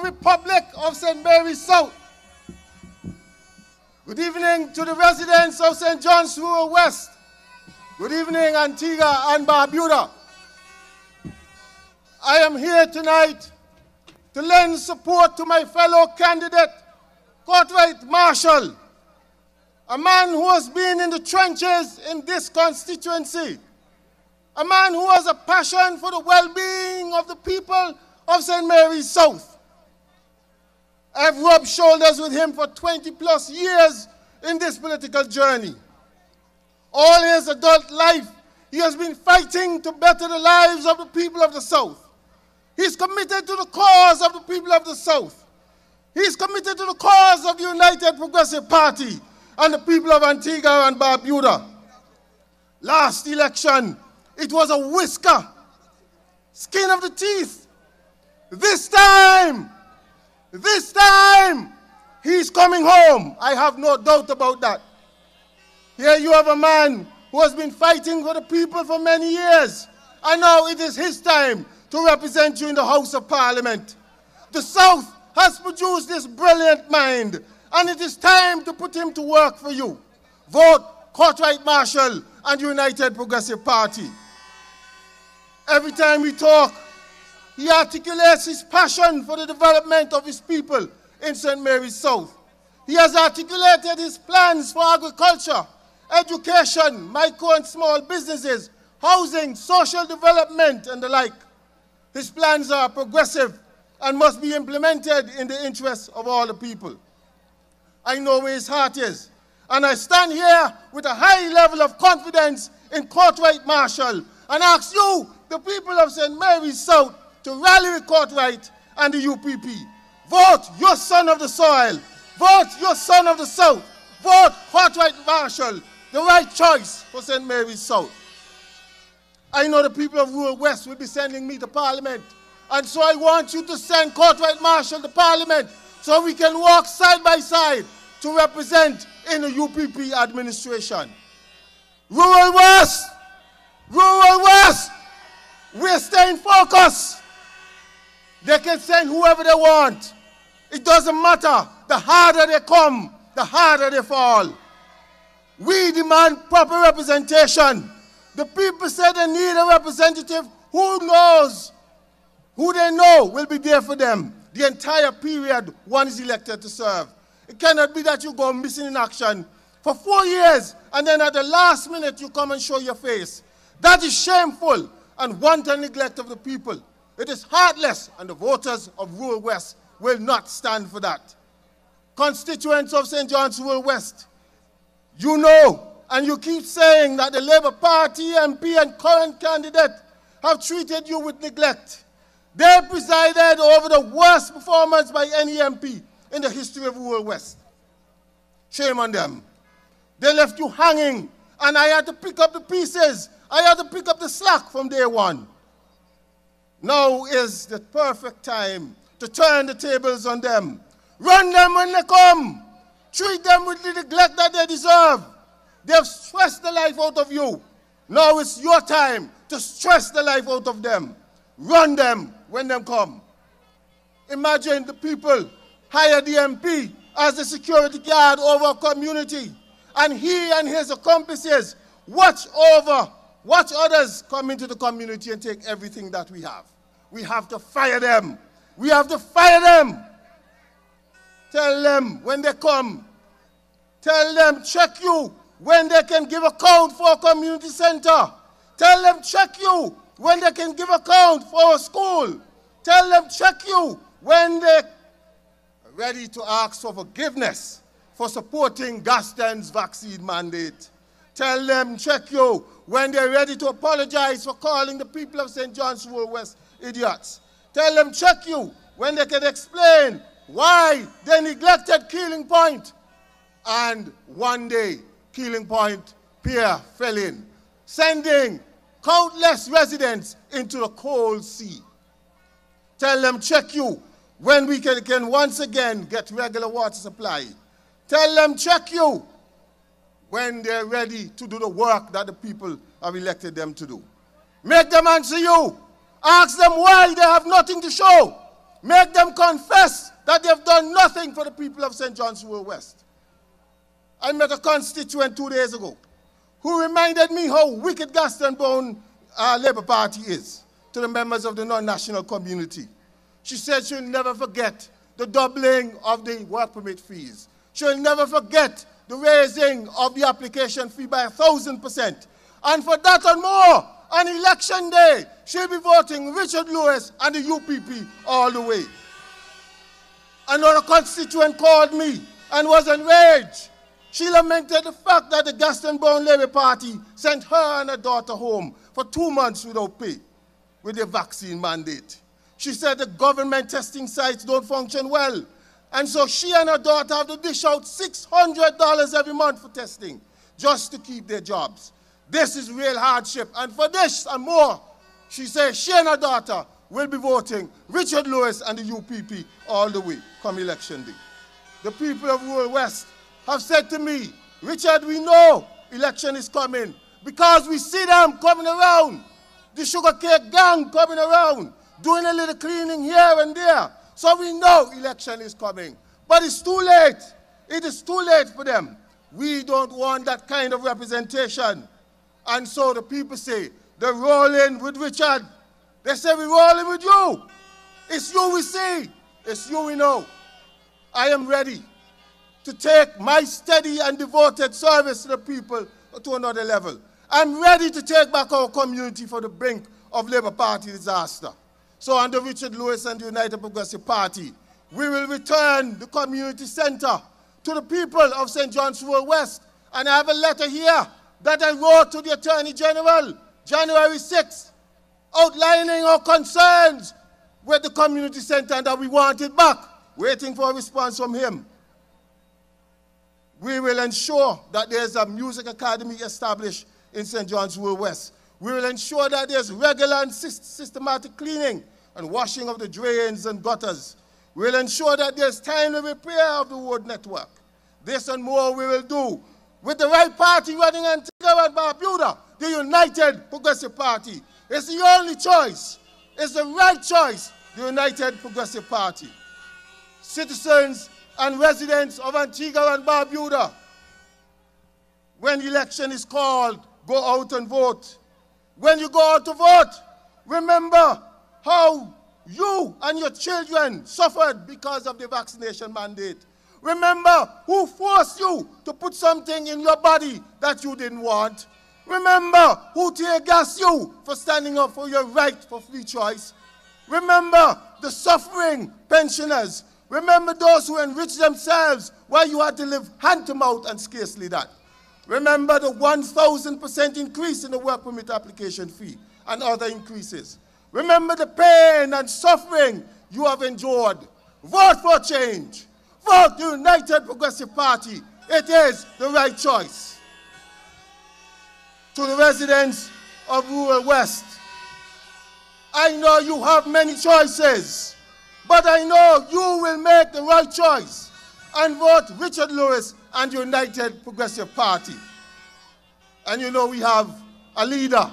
Republic of St. Mary's South. Good evening to the residents of St. John's Rural West. Good evening, Antigua and Barbuda. I am here tonight to lend support to my fellow candidate, Cartwright Marshall, a man who has been in the trenches in this constituency, a man who has a passion for the well-being of the people of St. Mary's South. I've rubbed shoulders with him for 20+ years in this political journey. All his adult life, he has been fighting to better the lives of the people of the South. He's committed to the cause of the people of the South. He's committed to the cause of the United Progressive Party and the people of Antigua and Barbuda. Last election, it was a whisker, skin of the teeth. This time, he's coming home. I have no doubt about that. Here you have a man who has been fighting for the people for many years, and now it is his time to represent you in the House of Parliament. The South has produced this brilliant mind, and it is time to put him to work for you. Vote Cartwright Marshall and United Progressive Party. Every time we talk, he articulates his passion for the development of his people in St. Mary's South. He has articulated his plans for agriculture, education, micro and small businesses, housing, social development, and the like. His plans are progressive and must be implemented in the interests of all the people. I know where his heart is, and I stand here with a high level of confidence in Cartwright Marshall and ask you, the people of St. Mary's South, to rally with Cartwright and the UPP. Vote your son of the soil. Vote your son of the South. Vote Cartwright Marshall, the right choice for St. Mary's South. I know the people of Rural West will be sending me to Parliament, and so I want you to send Cartwright Marshall to Parliament so we can walk side by side to represent in the UPP administration. Rural West, we're staying focused. They can send whoever they want. It doesn't matter. The harder they come, the harder they fall. We demand proper representation. The people say they need a representative who knows, who they know will be there for them the entire period one is elected to serve. It cannot be that you go missing in action for 4 years and then at the last minute you come and show your face. That is shameful and wanton neglect of the people. It is heartless, and the voters of Rural West will not stand for that. Constituents of St. John's Rural West, you know, and you keep saying that the Labour Party MP and current candidate have treated you with neglect. They presided over the worst performance by any MP in the history of Rural West. Shame on them. They left you hanging, and I had to pick up the pieces. I had to pick up the slack from day one. Now is the perfect time to turn the tables on them. Run them when they come. Treat them with the neglect that they deserve. They've stressed the life out of you. Now it's your time to stress the life out of them. Run them when they come. Imagine the people hire the MP as the security guard over a community, and he and his accomplices watch others come into the community and take everything that we have. We have to fire them. We have to fire them. Tell them when they come. Tell them check you when they can give account for a community center. Tell them check you when they can give account for a school. Tell them check you when they're ready to ask for forgiveness for supporting Gaston's vaccine mandate. Tell them check you when they're ready to apologize for calling the people of St. John's Rural West idiots. Tell them check you when they can explain why they neglected Keeling Point, and one day Keeling Point pier fell in, sending countless residents into the cold sea. Tell them check you when we can once again get regular water supply. Tell them check you when they're ready to do the work that the people have elected them to do. Make them answer you. Ask them why they have nothing to show. Make them confess that they've done nothing for the people of St. John's Wood West. I met a constituent 2 days ago who reminded me how wicked Gaston Bone Labour Party is to the members of the non-national community. She said she'll never forget the doubling of the work permit fees. She'll never forget the raising of the application fee by 1,000%. And for that and more, on election day, she'll be voting Richard Lewis and the UPP all the way. Another constituent called me and was enraged. She lamented the fact that the Gaston Bone Labour Party sent her and her daughter home for 2 months without pay with the vaccine mandate. She said the government testing sites don't function well, and so she and her daughter have to dish out $600 every month for testing just to keep their jobs. This is real hardship, and for this and more, she says she and her daughter will be voting Richard Lewis and the UPP all the way come election day. The people of rural West have said to me, Richard, we know election is coming because we see them coming around, the sugarcane gang coming around, doing a little cleaning here and there. So we know election is coming. But it's too late. It is too late for them. We don't want that kind of representation. And so the people say, they're rolling with Richard. They say, we're rolling with you. It's you we see. It's you we know. I am ready to take my steady and devoted service to the people to another level. I'm ready to take back our community from the brink of Labour Party disaster. So under Richard Lewis and the United Progressive Party, we will return the community center to the people of St. John's Wood West. And I have a letter here that I wrote to the Attorney General, January 6th, outlining our concerns with the community center and that we want it back, waiting for a response from him. We will ensure that there's a music academy established in St. John's Wood West. We will ensure that there's regular and systematic cleaning and washing of the drains and gutters. We'll ensure that there's timely repair of the road network. This and more we will do with the right party running Antigua and Barbuda, the United Progressive Party. It's the only choice. It's the right choice, the United Progressive Party. Citizens and residents of Antigua and Barbuda, when election is called, go out and vote. When you go out to vote, remember how you and your children suffered because of the vaccination mandate. Remember who forced you to put something in your body that you didn't want. Remember who tear-gassed you for standing up for your right for free choice. Remember the suffering pensioners. Remember those who enriched themselves while you had to live hand to mouth and scarcely that. Remember the 1,000% increase in the work permit application fee and other increases. Remember the pain and suffering you have endured. Vote for change. Vote the United Progressive Party. It is the right choice. To the residents of rural West, I know you have many choices, but I know you will make the right choice and vote Richard Lewis and the United Progressive Party. And you know we have a leader.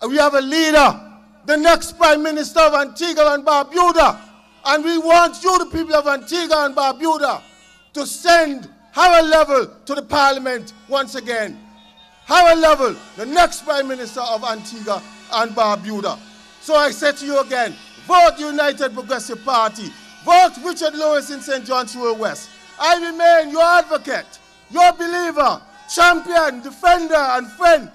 We have a leader, the next Prime Minister of Antigua and Barbuda. And we want you, the people of Antigua and Barbuda, to send Harold Level to the Parliament once again. Harold Level, the next Prime Minister of Antigua and Barbuda. So I say to you again, vote the United Progressive Party. Vote Richard Lewis in St. John's Wood West. I remain your advocate, your believer, champion, defender, and friend.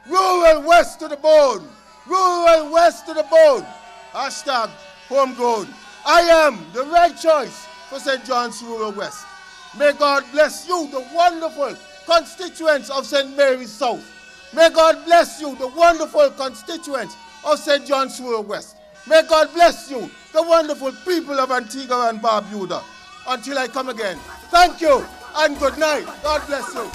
Rural West to the bone. Rural West to the bone. Hashtag homegrown. I am the right choice for St. John's Rural West. May God bless you, the wonderful constituents of St. Mary's South. May God bless you, the wonderful constituents of St. John's Rural West. May God bless you, the wonderful people of Antigua and Barbuda. Until I come again, thank you and good night. God bless you.